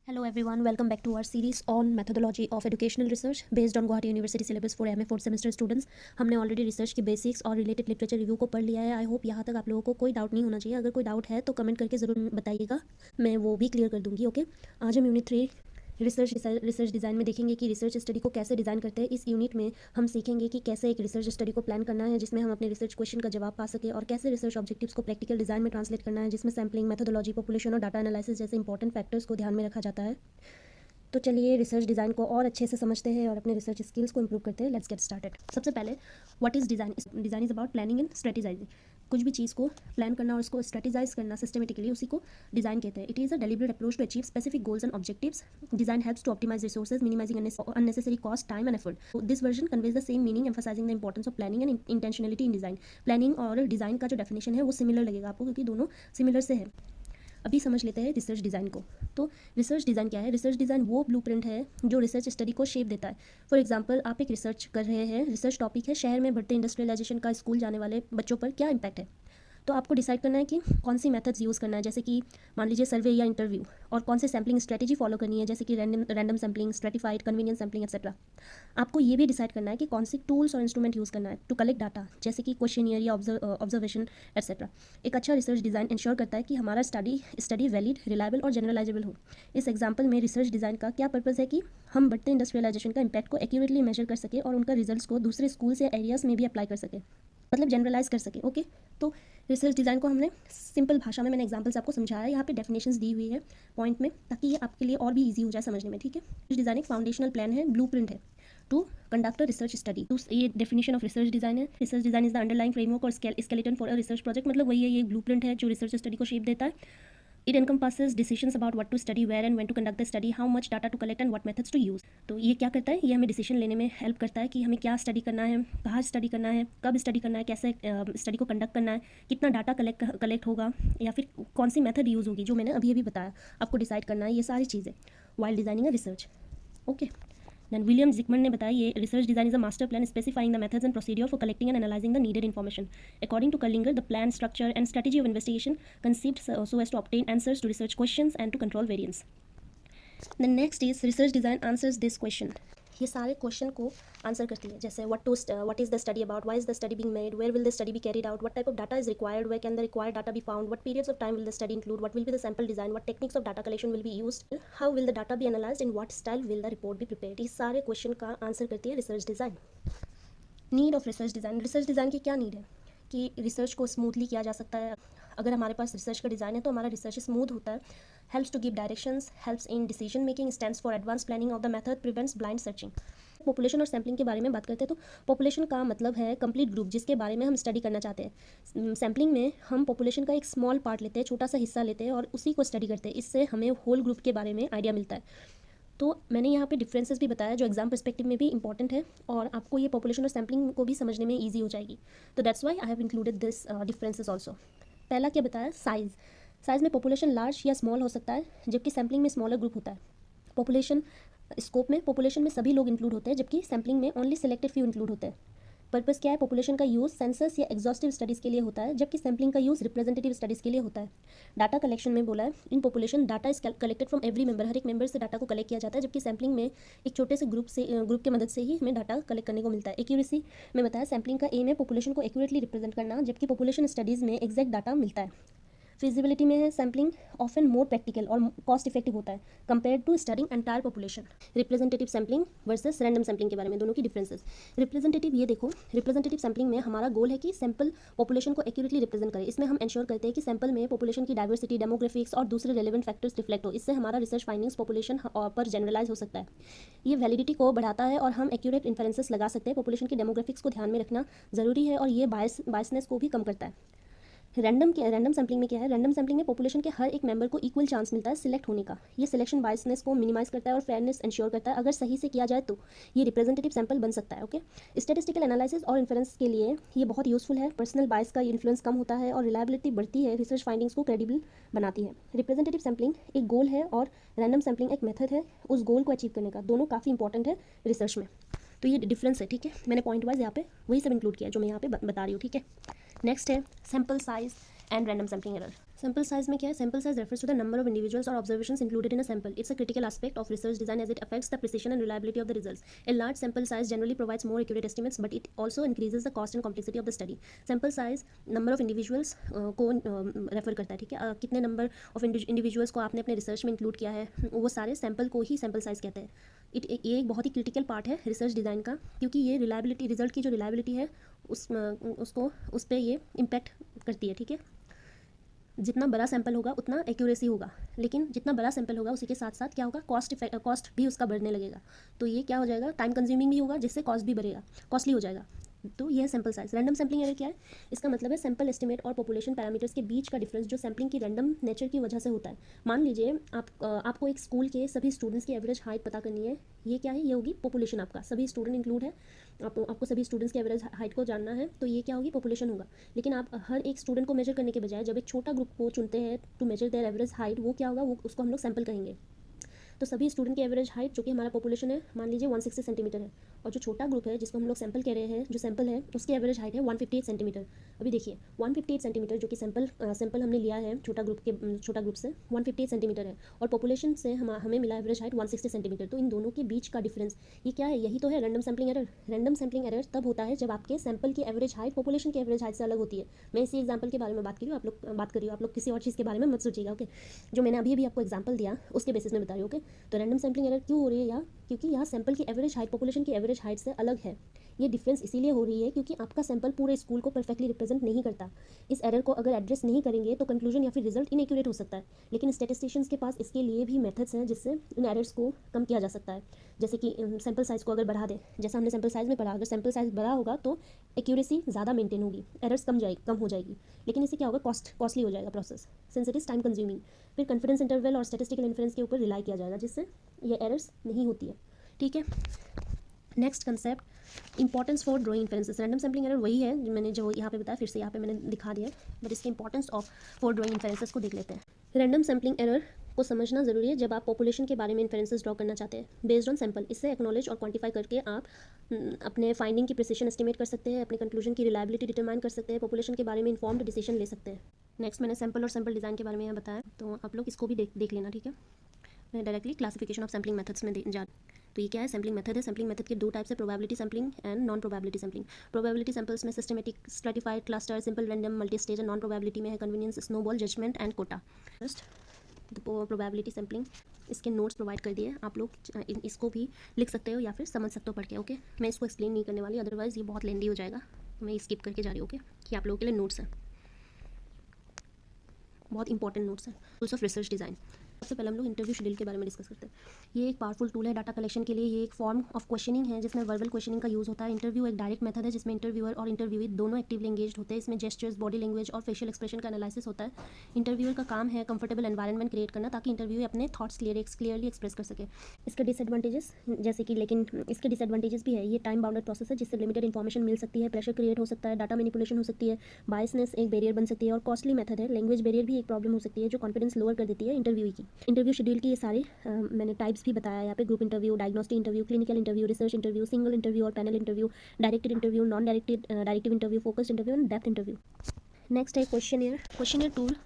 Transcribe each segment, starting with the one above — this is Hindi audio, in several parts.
Hello everyone, welcome back to our series on methodology of educational research based on Guwahati University syllabus for MA 4th semester students। हमने ऑलरेडी रिसर्च के बेसिक्स और रिलेटेड लिटरेचर रिव्यू को पढ़ लिया है। आई होप यहाँ तक आप लोगों को कोई डाउट नहीं होना चाहिए। अगर कोई डाउट है तो कमेंट करके ज़रूर बताइएगा, मैं वो भी क्लियर कर दूँगी। ओके, आज हम यूनिट 3 रिसर्च डिज़ाइन में देखेंगे कि रिसर्च स्टडी को कैसे डिज़ाइन करते हैं। इस यूनिट में हम सीखेंगे कि कैसे एक रिसर्च स्टडी को प्लान करना है जिसमें हम अपने रिसर्च क्वेश्चन का जवाब पा सके, और कैसे रिसर्च ऑब्जेक्टिव्स को प्रैक्टिकल डिज़ाइन में ट्रांसलेट करना है जिसमें सैम्पलिंग, मेथोडोलॉजी, पॉपुलेशन और डाटा एनालिसिस जैसे इंपॉर्टेंट फैक्टर्स को ध्यान में रखा जाता है। तो चलिए रिसर्च डिज़ाइन को और अच्छे से समझते हैं और अपने रिसर्च स्किल्स को इंप्रूव करते हैं। Let's get started. सबसे पहले what is design. Design is about planning and strategising. कुछ भी चीज़ को प्लान करना और उसको स्ट्रेटेजाइज करना सिस्टमेटिकली, उसी को डिज़ाइन कहते हैं। It is a deliberate approach to achieve specific goals and objectives. Design helps to optimize resources, minimizing unnecessary cost, time and effort. This version conveys the same meaning, emphasizing the importance of planning and intentionality in design. Planning और डिज़ाइन का जो डेफिनेशन है वो सिमिलर लगेगा आपको, क्योंकि दोनों सिमिलर से है। अभी समझ लेते हैं रिसर्च डिज़ाइन को। तो रिसर्च डिज़ाइन क्या है? रिसर्च डिज़ाइन वो ब्लूप्रिंट है जो रिसर्च स्टडी को शेप देता है। फॉर एग्जांपल, आप एक रिसर्च कर रहे हैं, रिसर्च टॉपिक है शहर में बढ़ते इंडस्ट्रियलाइजेशन का स्कूल जाने वाले बच्चों पर क्या इम्पैक्ट है। तो आपको डिसाइड करना है कि कौन सी मेथड्स यूज़ करना है, जैसे कि मान लीजिए सर्वे या इंटरव्यू, और कौन से सैम्पलिंग स्ट्रेटेजी फॉलो करनी है, जैसे कि random sampling, stratified, convenience sampling etcetera. आपको ये भी डिसाइड करना है कि कौन से टूल्स और इंस्ट्रूमेंट यूज़ करना है टू कलेक्ट डाटा, जैसे कि क्वेश्चनियर या ऑब्जर्वेशन एक्सेट्रा। एक अच्छा रिसर्च डिज़ाइन इंश्योर करता है कि हमारा स्टडी वैलिड, रिलायबल और जनरलाइजेबल हो। इस एग्जाम्पल में रिसर्च डिज़ाइन का क्या पर्पज़ है कि हम बढ़ते इंडस्ट्रियलाइजेशन का इम्पैक्ट को एक्यूरेटली मेजर कर सके और उनका रिजल्ट्स को दूसरे स्कूल्स या एरियाज़ में भी अप्लाई कर सके, मतलब जनरलाइज कर सके। ओके, तो रिसर्च डिज़ाइन को हमने सिंपल भाषा में, मैंने एग्जांपल्स आपको समझाया है, यहाँ पे डेफिनेशंस दी हुई है पॉइंट में, ताकि ये आपके लिए और भी इजी हो जाए समझने में। ठीक है, रिसर्च डिज़ाइन एक फाउंडेशनल प्लान है, ब्लूप्रिंट है to conduct a research study. तो ये डेफिनेशन ऑफ रिसर्च डिज़ाइन है। Research design is the underlying framework और skeleton for a research project, मतलब वही है, ये ब्लूप्रिंट है जो रिसर्च स्टडी को शेप देता है। It encompasses decisions about what to study, where and when to conduct the study, how much data to collect and what methods to use. तो ये क्या करता है, ये हमें डिसीजन लेने में हेल्प करता है कि हमें क्या स्टडी करना है, कहाँ स्टडी करना है, कब स्टडी करना है, कैसे स्टडी को कंडक्ट करना है, कितना डाटा कलेक्ट होगा, या फिर कौन सी मेथड यूज़ होगी, जो मैंने अभी अभी बताया आपको डिसाइड करना है, ये सारी चीज़ें while designing a research. Okay, Then William Zickman ने बताया ये research design is a master plan specifying the methods and procedure for collecting and analysing the needed information. According to Cullinger, the plan, structure and strategy of investigation conceived so as to obtain answers to research questions and to control variance. The next is research design answers this question. ये सारे क्वेश्चन को आंसर करती है, जैसे what is the study about, why is the study being made, where will the study be carried out, what type of data is required, where can the required data be found, what periods of time will the study include, what will be the sample design, what techniques of data collection will be used, how will the data be analyzed, in what style will the report be prepared. इस सारे क्वेश्चन का आंसर करती है research design. Need of research design. Research design की क्या नीड है कि रिसर्च को स्मूथली किया जा सकता है। अगर हमारे पास रिसर्च का डिज़ाइन है तो हमारा रिसर्च स्मूथ होता है। Helps to give directions, helps in decision making, stands for advance planning of the method, prevents blind searching. Population और सैम्पलिंग के बारे में बात करते हैं, तो पॉपुलेशन का मतलब है कंप्लीट ग्रुप जिसके बारे में हम स्टडी करना चाहते हैं। सैम्पलिंग में हम पॉपुलेशन का एक स्मॉल पार्ट लेते हैं, छोटा सा हिस्सा लेते हैं और उसी को स्टडी करते हैं। इससे हमें होल ग्रुप के बारे में आइडिया मिलता है। तो मैंने यहाँ पे डिफरेंसेस भी बताया जो एग्जाम पर्सपेक्टिव में भी इंपॉर्टेंट है, और आपको ये पॉपुलेशन और सैम्पलिंग को भी समझने में ईजी हो जाएगी। तो that's why I have included this differences also. पहला क्या बताया, साइज़। साइज़ में पॉपुलेशन लार्ज या स्मॉल हो सकता है, जबकि सैम्पलिंग में स्मॉलर ग्रुप होता है। पॉपुलेशन स्कोप में पॉपुलेशन में सभी लोग इंक्लूड होते हैं, जबकि सैम्पलिंग में ओनली सिलेक्टेड फ्यू इंक्लूड होते हैं। पर्पस क्या है, पॉपुलेशन का यूज़ सेंसस या एग्जॉस्टिव स्टडीज़ के लिए होता है, जबकि सैम्पलिंग का यूज़ रिप्रेजेंटेटिव स्टडीज़ के लिए होता है। डाटा कलेक्शन में बोला है, in population data is collected from every member, हर एक मेंबर से डाटा को कलेक्ट किया जाता है, जबकि सैम्पलिंग में एक छोटे से ग्रुप की मदद से ही हमें डाटा कलेक्ट करने को मिलता है। एक्यूरेसी में बताया, सैम्पलिंग का एम है पॉपुलेशन को एक्यूरेटली रिप्रेजेंट करना, जबकि पॉपुलेशन स्टडीज़ में एग्जैक्ट डाटा मिलता है। फिजिबिलिटी में है, सैम्पलिंग ऑफन मोर प्रैक्टिकल और कॉस्ट इफेक्टिव होता है compare to studying entire population. Representative sampling versus random sampling के बारे में, दोनों की डिफरेंसेस। रिप्रेजेंटेटिव, ये देखो, रिप्रेजेंटेटिव सैम्पलिंग में हमारा गोल है कि सैम्पल पॉपुलेशन को एक्यूरेटली रिप्रेजेंट करे। इसमें हम इंश्योर करते हैं कि सैम्पल में पॉपुलेशन की डाइवर्सिटी, डेमोग्राफिक्स और दूसरे रेलेवेंट फैक्टर्स रिफ्लेक्ट हो। इससे हमारा रिसर्च फाइंडिंग्स पॉपुलेशन पर जनरलाइज हो सकता है। ये वैलिडिटी को बढ़ाता है और हम एक्यूरेट इन्फरेंसेस लगा सकते हैं। पॉपुलेशन की डेमोग्राफिक्स को ध्यान में रखना जरूरी है, और ये बायसनेस को भी कम करता है। रैंडम सैम्पलिंग में क्या है, रैंडम सैम्पलिंग में पॉपुलेशन के हर एक मेंबर को इक्वल चांस मिलता है सिलेक्ट होने का। ये सिलेक्शन बायसनेस को मिनिमाइज करता है और फेयरनेस इंश्योर करता है। अगर सही से किया जाए तो ये रिप्रेजेंटेटिव सैंपल बन सकता है। ओके, स्टैटिस्टिकल एनालिसिस और इन्फ्रेंस के लिए ये बहुत यूजफुल है। पर्सनल बायस का इन्फ्लुएंस कम होता है और रिलायबिलिटी बढ़ती है, रिसर्च फाइंडिंग्स को क्रेडिबल बनाती है। रिप्रेजेंटेटिव सैम्पलिंग एक गोल है और रैंडम सैम्पलिंग एक मेथड है उस गोल को अचीव करने का। दोनों काफ़ी इंपॉर्टेंट है रिसर्च में। तो ये डिफरेंस है, ठीक है। मैंने पॉइंट वाइज यहाँ पे वही सब इंक्लूड किया जो मैं यहाँ पे बता रही हूँ, ठीक है। नेक्स्ट है sample size and random sampling error. Sample size में क्या है? Sample size refers to the number of individuals और observations included in a sample. It's a critical aspect of research design as it affects the precision and reliability of the results. A large sample size generally provides more accurate estimates, but it also increases the cost and complexity of the study. Sample size number of individuals को रेफर करता है, ठीक है. कितने नंबर ऑफ इंडिविजुअल्स को आपने अपने रिसर्च में इंक्लूड किया है, वो सारे सैम्पल को ही सैम्पल साइज कहते हैं. ये एक बहुत ही क्रिटिकल पार्ट है रिसर्च डिज़ाइन का, क्योंकि ये रिलायबिलिटी, रिजल्ट की जो रिलायबिलिटी है उस पर ये इम्पैक्ट करती है, ठीक है. जितना बड़ा सैंपल होगा उतना एक्यूरेसी होगा, लेकिन जितना बड़ा सैंपल होगा उसी के साथ साथ क्या होगा, कॉस्ट भी उसका बढ़ने लगेगा. तो ये क्या हो जाएगा, टाइम कंज्यूमिंग भी होगा, जिससे कॉस्ट भी बढ़ेगा, कॉस्टली हो जाएगा. तो यह sample size. Random sampling error क्या है? इसका मतलब है सैंपल एस्टिमेट और पॉपुलेशन पैरामीटर्स के बीच का डिफरेंस जो सैम्पलिंग की रैंडम नेचर की वजह से होता है. मान लीजिए आपको एक स्कूल के सभी स्टूडेंट्स की एवरेज हाइट पता करनी है. ये क्या है? ये होगी पॉपुलेशन. आपका सभी स्टूडेंट इंक्लूड है, आपको सभी स्टूडेंट्स की एवरेज हाइट को जानना है, तो ये क्या होगी, पॉपुलेशन होगा. लेकिन आप हर एक स्टूडेंट को मेजर करने के बजाय जब एक छोटा ग्रुप को चुनते हैं to measure their average height, वो क्या होगा, वो उसको हम लोग सैंपल कहेंगे. तो सभी स्टूडेंट की एवरेज हाइट जो कि हमारा पॉपुलेशन है, मान लीजिए 160 सेंटीमीटर है, और जो छोटा ग्रुप है जिसको हम लोग सैंपल कह रहे हैं, जो सैंपल है उसकी एवरेज हाइट है 158 सेंटीमीटर. अभी देखिए 158 सेंटीमीटर जो कि सैंपल हमने लिया है छोटा ग्रुप से 158 सेंटीमीटर है, और पॉपुलेशन से हमें मिला एवरेज हाइट 160 सेंटीमीटर. तो इन दोनों के बीच का डिफरेंस ये क्या है? यही तो है random sampling error. Random sampling error तब होता है जब आपके सैंपल की एवरेज हाइट पॉपुलेशन की एवरेज हाइट से अलग होती है. मैं इसी एग्जाम्पल के बारे में बात कर रही हूँ, आप लोग किसी और चीज़ के बारे में मत सोचिएगा, ओके. जो मैंने अभी आपको एग्जाम्पल दिया उसके बेसिस में बता रही हूँ, ओके. तो रैंडम सैम्पलिंग एरर क्यों हो रही है यहाँ? क्योंकि यहाँ सैंपल की एवरेज हाइट पॉपुलेशन की एवरेज हाइट से अलग है. ये डिफरेंस इसीलिए हो रही है क्योंकि आपका सैंपल पूरे स्कूल को परफेक्टली रिप्रेजेंट नहीं करता. इस एरर को अगर एड्रेस नहीं करेंगे तो कंक्लूजन या फिर रिजल्ट इनएक्यूरेट हो सकता है. लेकिन स्टैटिस्टिशियंस के पास इसके लिए भी मेथड्स हैं जिससे इन एरर्स को कम किया जा सकता है. जैसे कि सैंपल साइज़ को अगर बढ़ा दे, जैसा हमने सैंपल साइज़ में पढ़ा, अगर सैंपल साइज़ बड़ा होगा तो एक्यूरेसी ज़्यादा मेंटेन होगी, एरर्स कम हो जाएगी. लेकिन इससे क्या होगा, कॉस्टली हो जाएगा process, since it is time consuming. फिर कॉन्फिडेंस इंटरवल और स्टैटिस्टिकल इन्फ्रेंस के ऊपर रिलाई किया जाएगा, जिससे ये एरर्स नहीं होती है, ठीक है. Next concept, importance for drawing inferences. Random sampling error वही है मैंने जो यहाँ पे बताया, फिर से यहाँ पे मैंने दिखा दिया, बट इसके importance of for drawing inferences को देख लेते हैं. रैंडम सैम्पलिंग एरर को समझना ज़रूरी है जब आप पॉपुलेशन के बारे में इन्फरेंसेस ड्रॉ करना चाहते हैं बेस्ड ऑन सैंपल. इससे एक्नॉलेज और क्वांटिफाई करके आप अपने फाइंडिंग की प्रिसिशन एस्टिमेट कर सकते हैं, अपने कंक्लूजन की रिलायबिलिटी डिटरमाइन कर सकते हैं, पॉपुलेशन के बारे में इन्फॉर्म्ड डिसीजन ले सकते हैं. नेक्स्ट मैंने सैंपल और सैंपल डिज़ाइन के बारे में यहाँ बताया, तो आप लोग इसको भी देख लेना, ठीक है. मैं directly classification of sampling methods में जा. तो ये क्या है, सैम्पलिंग मेथड है. सैम्पलिंग मेथड के दो टाइप्स है, probability sampling and non probability sampling. Probability samples में systematic, stratified, cluster, simple, random, multi stage. Non probability में है convenience, snowball, judgement and quota. First probability sampling, इसके नोट्स प्रोवाइड कर दिए, आप लोग इसको भी लिख सकते हो या फिर समझ सकते हो पढ़ के, ओके. मैं इसको एक्सप्लेन नहीं करने वाली, अदरवाइज ये बहुत लेंदी हो जाएगा. मैं स्किप करके जा रही हूँ, ओके, कि आप लोगों के लिए नोट्स हैं, बहुत इंपॉर्टेंट नोट्स हैं. Tools of research design. सबसे पहले हम लोग इंटरव्यू शेड्यूल के बारे में डिस्कस करते हैं. ये एक पावरफुल टूल है डाटा कलेक्शन के लिए. ये एक फॉर्म ऑफ क्वेश्चनिंग है जिसमें वर्बल क्वेश्चनिंग का यूज़ होता है. इंटरव्यू एक डायरेक्ट मेथड है जिसमें इंटरव्यूअर और इंटरव्यूई दोनों एक्टिवली एंगेज्ड होते हैं. इसमें जेस्चर्स, बॉडी लैंग्वेज और फेशियल एक्सप्रेशन का एनालिसिस होता है. इंटरव्यूअर का काम है कंफर्टेबल एनवायरनमेंट क्रिएट करना ताकि इंटरव्यू अपने थॉट्स क्लियरली एक्सप्रेस कर सके. इसके डिसएडवांटेजेस जैसे कि, लेकिन इसके डिसएडवांटेजेस भी है. ये टाइम बाउंडेड प्रोसेस है जिससे लिमिटेड इन्फॉर्मेशन मिल सकती है, प्रेशर क्रिएट हो सकता है, डाटा मैनिपुलेशन हो सकती है, बायसनेस एक बैरियर बन सकती है, और कॉस्टली मेथड है. लैंग्वेज बैरियर भी एक प्रॉब्लम हो सकती है जो कॉन्फिडेंस लोअर कर देती है इंटरव्यू की. इंटरव्यू शेड्यूल की ये सारे मैंने टाइप्स भी बताया यहाँ पे. Group interview, diagnostic interview, clinical interview, research interview, single interview और panel interview, directed interview, non directive interview, focused interview and depth interview. Next है क्वेश्चनियर टूल.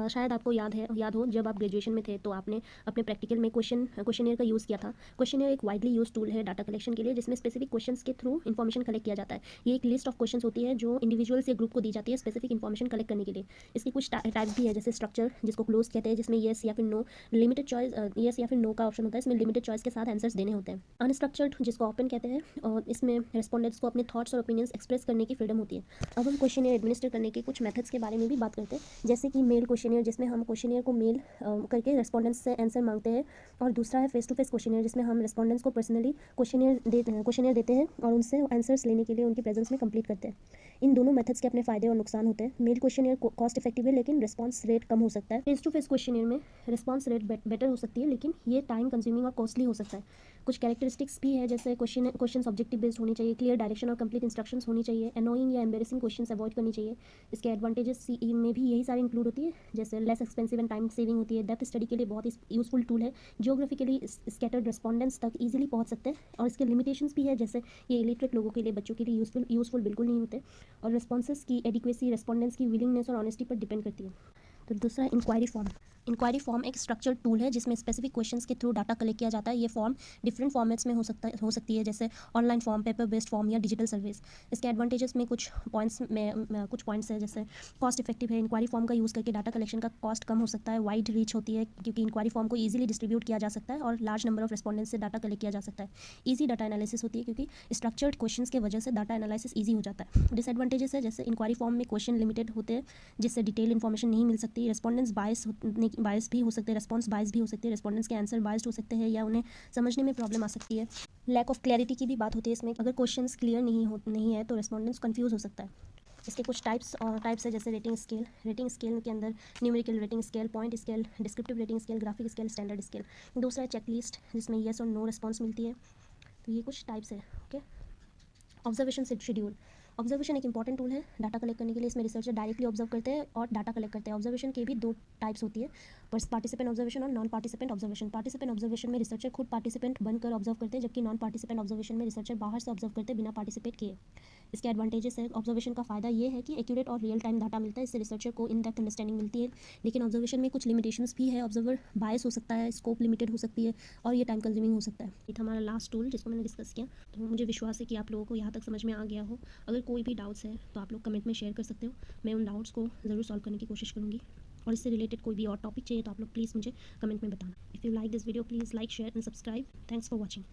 शायद आपको याद हो जब आप ग्रेजुएशन में थे तो आपने अपने प्रैक्टिकल में क्वेश्चनियर का यूज़ किया था. क्वेश्चनियर एक वाइडली यूज टूल है डाटा कलेक्शन के लिए जिसमें स्पेसिफिक क्वेश्चंस के थ्रू इन्फॉर्मेशन कलेक्ट किया जाता है. ये एक लिस्ट ऑफ क्वेश्चंस होती है जो इंडिविजुअल्स या ग्रुप को दी जाती है स्पेसिफिक इन्फॉर्मेशन कलेक्ट करने के लिए. इसकी कुछ टाइप्स भी है जैसे स्ट्रक्चर जिसको क्लोज कहते हैं, जिसमें येस या फिर नो, लिमिटेड चॉइस, येस या फिर नो का ऑप्शन होता है. इसमें लिमिटेड चॉइस के साथ आंसर्स देने होते हैं. अनस्ट्रक्चर्ड जिसको ओपन कहते हैं, और इसमें रेस्पोंडेंट्स को अपने थॉट्स और ओपिनियंस एक्सप्रेस करने की फ्रीडम होती है. अब हम क्वेश्चनियर एडमिनिस्टर करने के कुछ मेथड्स के बारे में भी बात करते हैं, जैसे कि मेल क्वेश्चनियर जिसमें हम क्वेश्चनियर को मेल करके रेस्पोंडेंट्स से आंसर मांगते हैं, और दूसरा है फेस टू फेस क्वेश्चनियर जिसमें हम रेस्पोंडेंट्स को पर्सनली क्वेश्चनियर देते हैं और उनसे आंसर्स लेने के लिए उनकी प्रेजेंस में कंप्लीट करते हैं. इन दोनों मेथड्स के अपने फायदे और नुकसान होते हैं. मेल क्वेश्चनियर कॉस्ट इफेक्टिव है लेकिन रिस्पॉन्स रेट कम हो सकता है. फेस टू फेस क्वेश्चनियर में रिस्पॉन्स रेट बेटर हो सकती है लेकिन ये टाइम कंज्यूमिंग और कॉस्टली हो सकता है. कुछ कैरेक्टरिस्टिक्स भी है जैसे क्वेश्चन ऑब्जेक्टिव बेस्ड होनी चाहिए, क्लियर डायरेक्शन और कंप्लीट इंस्ट्रक्शंस होनी चाहिए, एनोइंग या एम्बेरसिंग क्वेश्चंस अवॉइड करनी चाहिए. इसके एडवांटेजेस सीई में भी यही सारे इंक्लूड होती है, जैसे less expensive and time saving होती है. डेप्थ स्टडी के लिए बहुत ही यूजफुल टूल है. जियोग्राफिकली स्कैटर्ड रेस्पोंडेंट्स तक इजीली पहुंच सकते हैं, और इसके लिमिटेशंस भी है जैसे ये इलिटरेट लोगों के लिए, बच्चों के लिए यूजफुल बिल्कुल नहीं होते, और रिस्पॉन्सेस की एडिक्वेसी रेस्पोंडेंट्स की विलिंगनेस और ऑनेस्टी पर डिपेंड करती है. तो दूसरा है इंक्वायरी फॉर्म। इंक्वायरी फॉर्म एक स्ट्रक्चर्ड टूल है जिसमें स्पेसिफिक क्वेश्चंस के थ्रू डाटा कलेक्ट किया जाता है। ये फॉर्म डिफरेंट फॉर्मेट्स में हो सकती है, जैसे online form, paper based form या डिजिटल सर्विस। इसके एडवांटेजेस में कुछ पॉइंट्स है, जैसे कॉस्ट इफेक्टिव है। इंक्वायरी फॉर्म का यूज़ करके डाटा कलेक्शन का कॉस्ट कम हो सकता है। वाइड रीच होती है क्योंकि इंक्वायरी फॉर्म को ईजिली डिस्ट्रीब्यूट किया जा सकता है और लार्ज नंबर ऑफ रिस्पॉन्डेंट्स से डाटा कलेक्ट किया जा सकता है। ईजी डाटा एनालिसिस होती है क्योंकि स्ट्रक्चर्ड क्वेश्चंस के वजह से डाटा एनालिसिस ईजी हो जाता है। डिसएडवांटेजेस है, जैसे इंक्वायरी फॉर्म में क्वेश्चन लिमिटेड होते हैं जिससे डिटेल इन्फॉर्मेशन नहीं मिल सकती। रिस्पॉन्डेंट्स बायस भी हो सकते हैं, रिस्पॉन्स बायस भी हो सकती है। रिस्पॉन्डेंट्स के आंसर बायस्ड हो सकते हैं या उन्हें समझने में प्रॉब्लम आ सकती है। लैक ऑफ क्लैरिटी की भी बात होती है इसमें। अगर क्वेश्चंस क्लियर नहीं है तो रिस्पॉन्डेंट्स कंफ्यूज हो सकता है। इसके कुछ टाइप्स है, जैसे रेटिंग स्केल के अंदर numerical rating scale, point scale, descriptive rating scale, graphic scale, standard scale. दूसरा है चेकलिस्ट जिसमें येस और नो रिस्पॉन्स मिलती है। तो ये कुछ टाइप्स है। Okay, observation schedule. ऑब्जर्वेशन एक इंपॉर्टेंट टूल है डाटा कलेक्ट करने के लिए। इसमें रिसर्चर डायरेक्टली ऑब्जर्व करते हैं और डाटा कलेक्ट करते हैं। ऑब्जर्वेशन के भी 2 टाइप्स होती है, पार्टिसिपेंट ऑब्जर्वेशन और non participant observation. Participant observation में रिसर्चर खुद पार्टिसिपेंट बनकर ऑब्जर्व करते हैं, जबकि नॉन पार्टिसिपेंट ऑब्जर्वेशन में रिसर्चर बाहर से ऑब्जर्व करते हैं बिना पार्टिसिपेट किए। इसके एडवांटेजेस है, ऑब्जर्वेशन का फ़ायदा ये है कि एक्यूरेट और रियल टाइम डाटा मिलता है, इससे रिसर्चर को इन डेप्थ अंडरस्टैंडिंग मिलती है। लेकिन ऑब्जर्वेशन में कुछ लिमिटेशंस भी है। ऑब्जर्वर बायस हो सकता है, स्कोप लिमिटेड हो सकती है और ये टाइम कंज्यूमिंग हो सकता है। ये था हमारा लास्ट टूल जिसको मैंने डिस्कस किया। तो मुझे विश्वास है कि आप लोगों को यहाँ तक समझ में आ गया हो। अगर कोई भी डाउट्स है तो आप लोग कमेंट में शेयर कर सकते हो। मैं उन डाउट्स को ज़रूर सॉल्व करने की कोशिश करूँगी। और इससे रिलेटेड कोई भी और टॉपिक चाहिए तो आप लोग प्लीज़ मुझे कमेंट में बताना। If you like this video please like, share and subscribe. Thanks for watching.